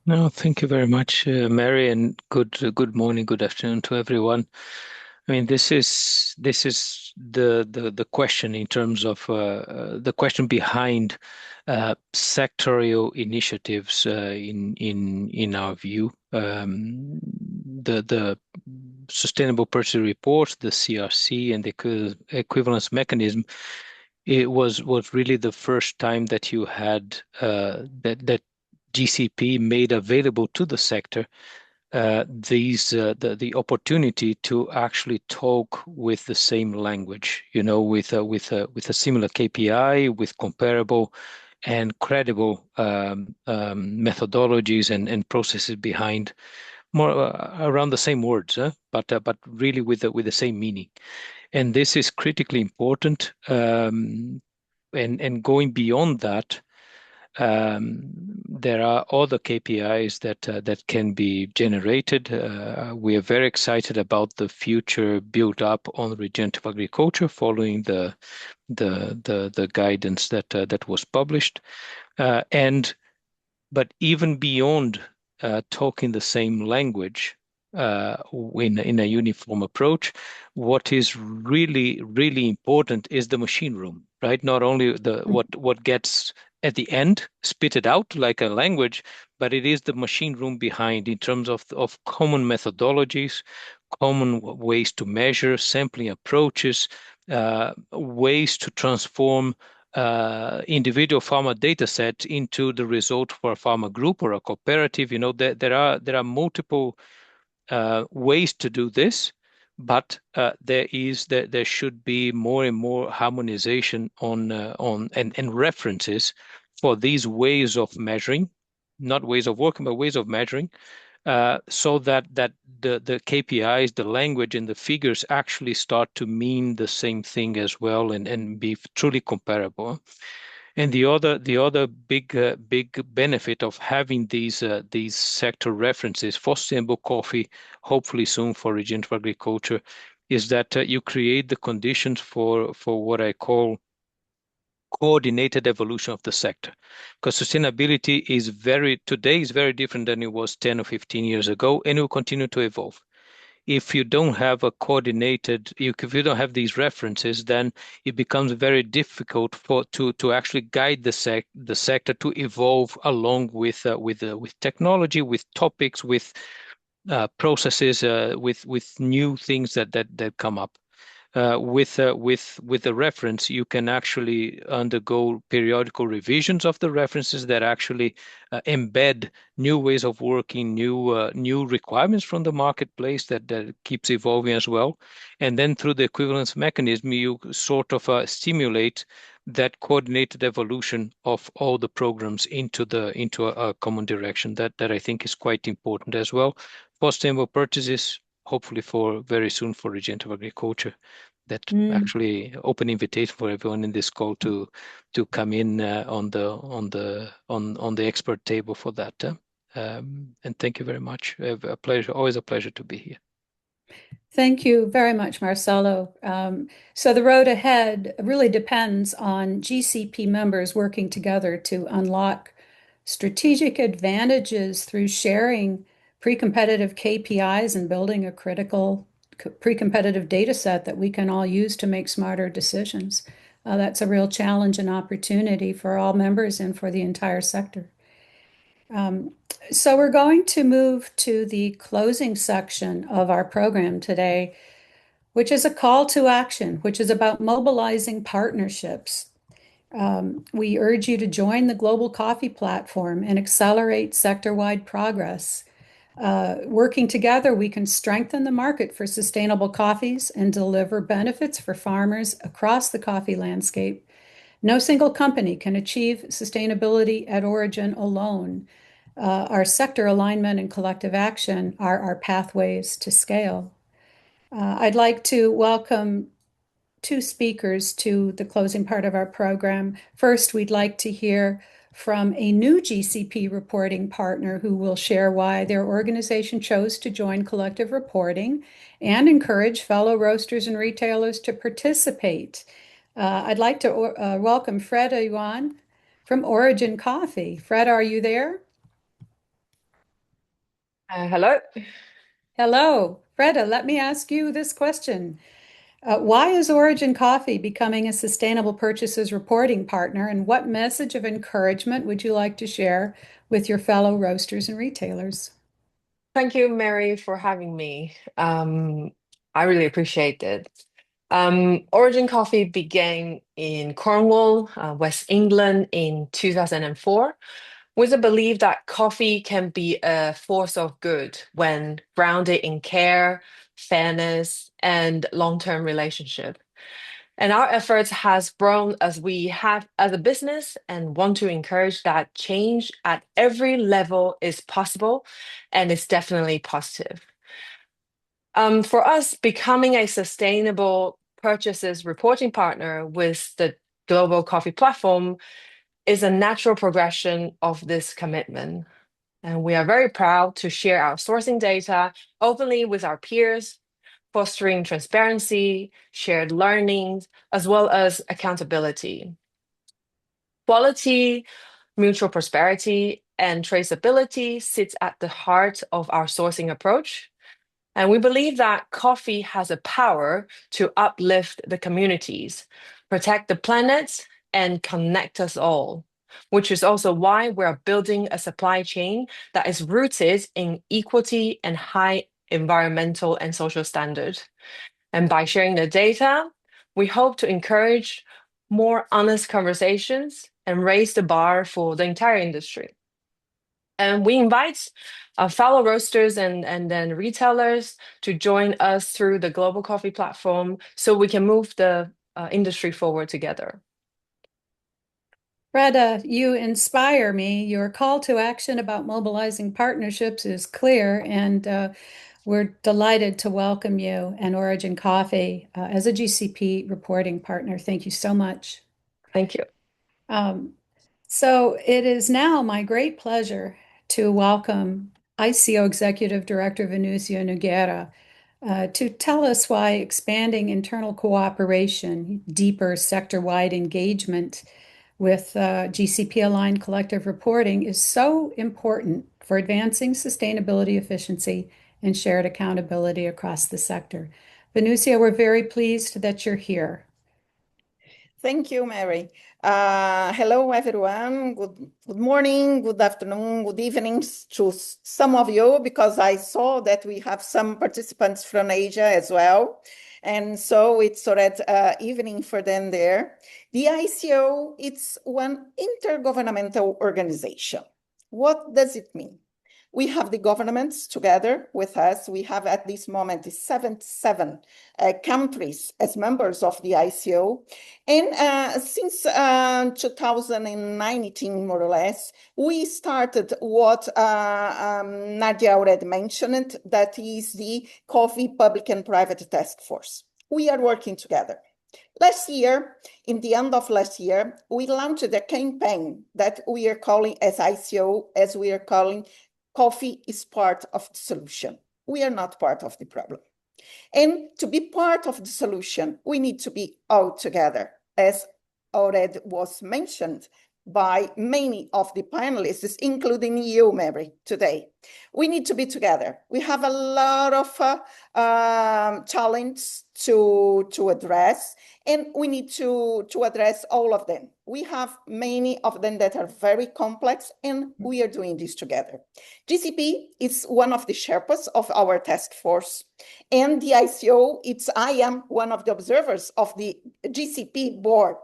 I: No, thank you very much, Mary, and good morning, good afternoon to everyone. I mean, this is the question in terms of the question behind sectorial initiatives in our view. The Sustainable Purchase Report, the CRC, and the equivalence mechanism. It was really the first time that you had that GCP made available to the sector the opportunity to actually talk with the same language, with a similar KPI, with comparable and credible methodologies and processes behind, more around the same words, but really with the same meaning. And this is critically important. And going beyond that, there are other KPIs that can be generated. We are very excited about the future build up on regenerative agriculture following the guidance that was published. But even beyond talking the same language in a uniform approach, what is really, really important is the machine room, right? Not only what gets at the end spitted out like a language, but it is the machine room behind in terms of common methodologies, common ways to measure, sampling approaches, ways to transform individual farmer data set into the result for a farmer group or a cooperative. There are multiple ways to do this, but there should be more and more harmonization on and references for these ways of measuring, not ways of working, but ways of measuring, so that the KPIs, the language, and the figures actually start to mean the same thing as well, and be truly comparable. And the other big benefit of having these sector references for sustainable coffee, hopefully soon for regenerative agriculture, is that you create the conditions for what I call coordinated evolution of the sector. Because sustainability today is very different than it was 10 or 15 years ago, and it will continue to evolve. If you don't have if you don't have these references, then it becomes very difficult to actually guide the sector to evolve along with technology, with topics, with processes, with new things that come up. With the reference, you can actually undergo periodical revisions of the references that actually embed new ways of working, new requirements from the marketplace that keeps evolving as well. And then through the equivalence mechanism, you sort of stimulate that coordinated evolution of all the programs into a common direction. That I think is quite important as well for sustainable purchases. Hopefully for very soon for regenerative agriculture. That actually open invitation for everyone in this call to come in on the expert table for that. And thank you very much. A pleasure, always a pleasure to be here.
A: Thank you very much, Marcelo. So the road ahead really depends on GCP members working together to unlock strategic advantages through sharing pre-competitive KPIs and building a critical pre-competitive data set that we can all use to make smarter decisions. That's a real challenge and opportunity for all members and for the entire sector. So we're going to move to the closing section of our program today, which is a call to action, which is about mobilizing partnerships. We urge you to join the Global Coffee Platform and accelerate sector-wide progress. Working together, we can strengthen the market for sustainable coffees and deliver benefits for farmers across the coffee landscape, No single company can achieve sustainability at origin alone. Our sector alignment and collective action are our pathways to scale. I'd like to welcome two speakers to the closing part of our program. First, we'd like to hear from a new GCP reporting partner who will share why their organization chose to join collective reporting and encourage fellow roasters and retailers to participate. I'd like to welcome Freda Yuan from Origin Coffee. Freda, are you there?
J: Hello.
A: Hello. Freda, let me ask you this question. Why is Origin Coffee becoming a sustainable purchases reporting partner, and what message of encouragement would you like to share with your fellow roasters and retailers?
J: Thank you, Mary, for having me. I really appreciate it. Origin Coffee began in Cornwall, West England in 2004, with a belief that coffee can be a force of good when grounded in care, fairness, and long-term relationship. And our efforts has grown as we have as a business and want to encourage that change at every level is possible and it's definitely positive. For us, becoming a sustainable purchases reporting partner with the global coffee platform is a natural progression of this commitment. And we are very proud to share our sourcing data openly with our peers, fostering transparency, shared learnings, as well as accountability. Quality, mutual prosperity, and traceability sits at the heart of our sourcing approach. And we believe that coffee has a power to uplift the communities, protect the planet, and connect us all, which is also why we're building a supply chain that is rooted in equity and high environmental and social standards. And by sharing the data, we hope to encourage more honest conversations and raise the bar for the entire industry. And we invite our fellow roasters and then retailers to join us through the Global Coffee platform so we can move the industry forward together.
A: Freda, you inspire me. Your call to action about mobilizing partnerships is clear, and we're delighted to welcome you and Origin Coffee as a GCP reporting partner. Thank you so much.
J: Thank you.
A: So it is now my great pleasure to welcome ICO Executive Director Venusia Nogueira to tell us why expanding internal cooperation, deeper sector-wide engagement with GCP-aligned collective reporting is so important for advancing sustainability, efficiency, and shared accountability across the sector. Venusia, we're very pleased that you're here.
K: Thank you, Mary. Hello, everyone. Good morning, good afternoon, good evening to some of you, because I saw that we have some participants from Asia as well. And so it's already evening for them there. The ICO, it's one intergovernmental organization. What does it mean? We have the governments together with us. We have at this moment 77 countries as members of the ICO. And since 2019, more or less, we started what Nadia already mentioned, that is the Coffee Public and Private Task Force. We are working together. Last year, in the end of last year, we launched a campaign that we are calling as ICO, as we are calling coffee is part of the solution. We are not part of the problem. And to be part of the solution, we need to be all together, as already was mentioned by many of the panelists, including you, Mary, today. We need to be together. We have a lot of challenges to address, and we need to address all of them. We have many of them that are very complex, and we are doing this together. GCP is one of the Sherpas of our task force, and the ICO, I am one of the observers of the GCP board.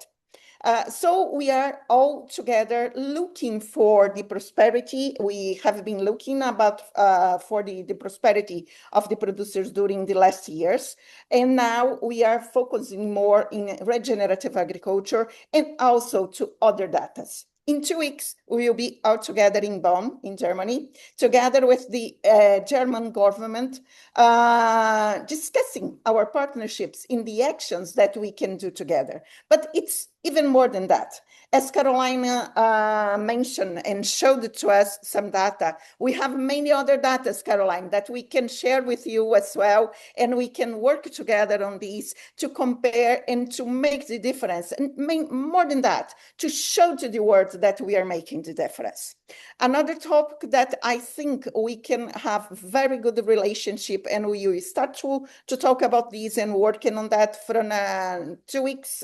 K: So we are all together looking for the prosperity. We have been looking about for the prosperity of the producers during the last years. And now we are focusing more in regenerative agriculture and also to other data. In 2 weeks, we will be all together in Bonn, in Germany, together with the German government, discussing our partnerships in the actions that we can do together. But it's even more than that. As Carolina mentioned and showed to us some data, we have many other data, Caroline, that we can share with you as well, and we can work together on these to compare and to make the difference. And more than that, to show to the world that we are making the difference. Another topic that I think we can have very good relationship, and we will start to talk about these and working on that from 2 weeks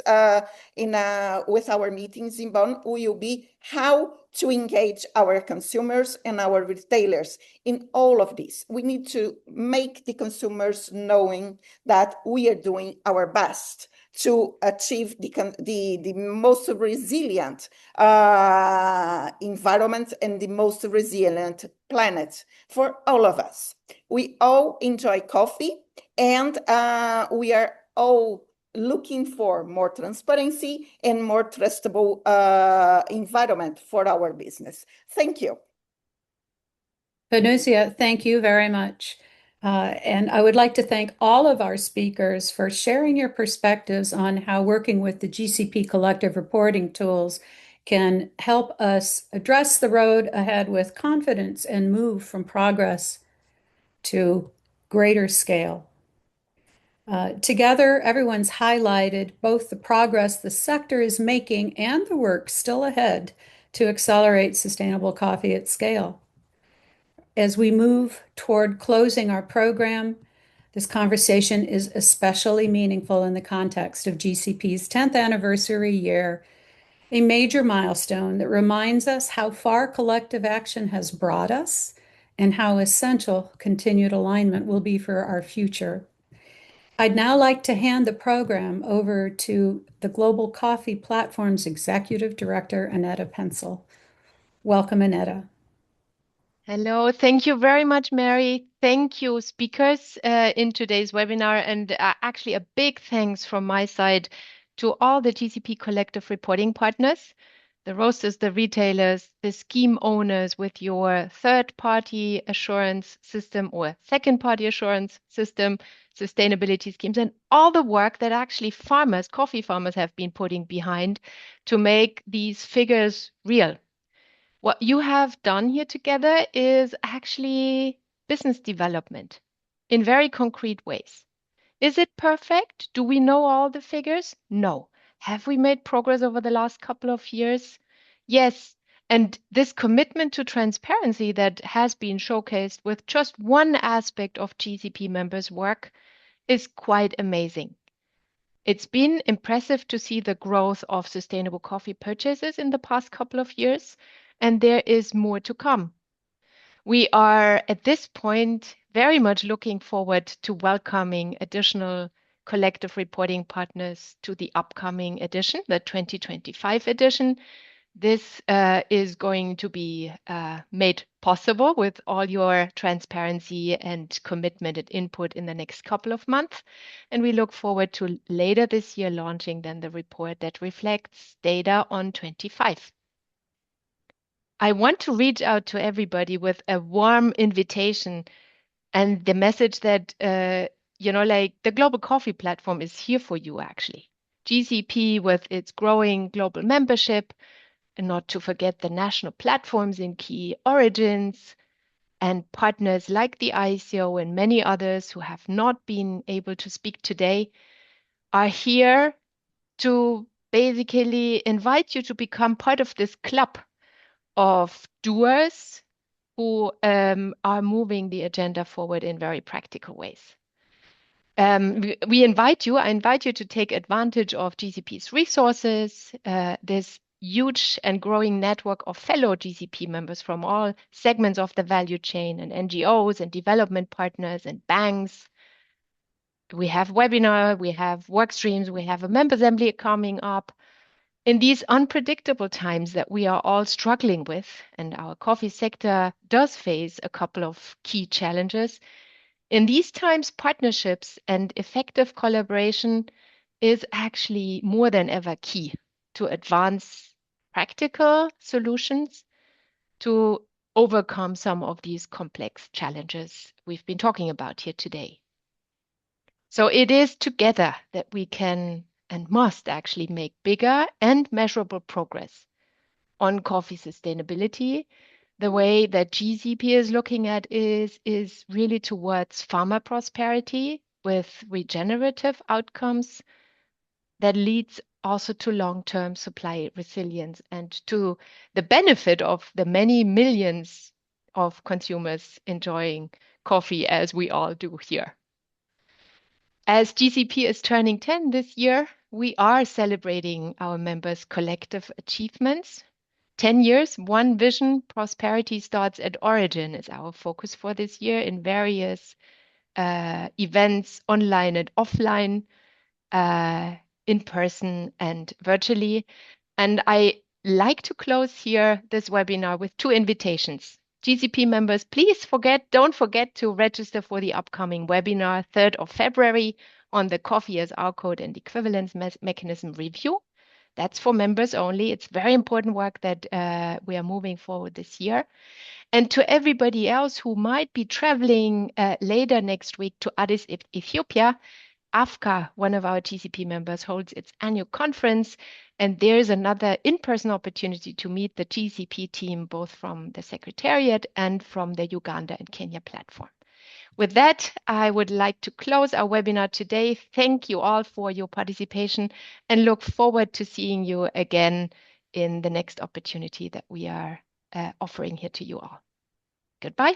K: with our meetings in Bonn, will be how to engage our consumers and our retailers in all of this. We need to make the consumers knowing that we are doing our best to achieve the most resilient environment and the most resilient planet for all of us. We all enjoy coffee, and we are all looking for more transparency and more trustable environment for our business. Thank you.
A: Venusia, thank you very much. And I would like to thank all of our speakers for sharing your perspectives on how working with the GCP collective reporting tools can help us address the road ahead with confidence and move from progress to greater scale. Together, everyone's highlighted both the progress the sector is making and the work still ahead to accelerate sustainable coffee at scale. As we move toward closing our program, this conversation is especially meaningful in the context of GCP's 10th anniversary year, a major milestone that reminds us how far collective action has brought us and how essential continued alignment will be for our future. I'd now like to hand the program over to the Global Coffee Platform's Executive Director, Annetta Pencil. Welcome, Annetta.
L: Hello, thank you very much, Mary. Thank you, speakers, in today's webinar, and actually a big thanks from my side to all the GCP collective reporting partners, the roasters, the retailers, the scheme owners with your third-party assurance system or second-party assurance system, sustainability schemes, and all the work that actually farmers, coffee farmers, have been putting behind to make these figures real. What you have done here together is actually business development in very concrete ways. Is it perfect? Do we know all the figures? No. Have we made progress over the last couple of years? Yes. And this commitment to transparency that has been showcased with just one aspect of GCP members' work is quite amazing. It's been impressive to see the growth of sustainable coffee purchases in the past couple of years, and there is more to come. We are at this point very much looking forward to welcoming additional collective reporting partners to the upcoming edition, the 2025 edition. This is going to be made possible with all your transparency and commitment and input in the next couple of months. And we look forward to later this year launching then the report that reflects data on 25. I want to reach out to everybody with a warm invitation and the message that, like the Global Coffee Platform is here for you, actually. GCP with its growing global membership, and not to forget the national platforms in key origins and partners like the ICO and many others who have not been able to speak today are here to basically invite you to become part of this club of doers who are moving the agenda forward in very practical ways. I invite you to take advantage of GCP's resources, this huge and growing network of fellow GCP members from all segments of the value chain and NGOs and development partners and banks. We have webinar, we have work streams, we have a member assembly coming up. In these unpredictable times that we are all struggling with, and our coffee sector does face a couple of key challenges, in these times, partnerships and effective collaboration is actually more than ever key to advance practical solutions to overcome some of these complex challenges we've been talking about here today. So it is together that we can and must actually make bigger and measurable progress on coffee sustainability. The way that GCP is looking at is really towards farmer prosperity with regenerative outcomes that leads also to long-term supply resilience and to the benefit of the many millions of consumers enjoying coffee as we all do here. As GCP is turning 10 this year, we are celebrating our members' collective achievements. 10 years, one vision, prosperity starts at origin is our focus for this year in various events, online and offline, in person and virtually. And I like to close here this webinar with 2 invitations. GCP members, please don't forget to register for the upcoming webinar, 3rd of February, on the coffee as R code and equivalence mechanism review. That's for members only. It's very important work that we are moving forward this year. And to everybody else who might be traveling later next week to Addis, Ethiopia, AFCA, one of our GCP members, holds its annual conference, and there's another in-person opportunity to meet the GCP team, both from the Secretariat and from the Uganda and Kenya platform. With that, I would like to close our webinar today. Thank you all for your participation and look forward to seeing you again in the next opportunity that we are offering here to you all. Goodbye.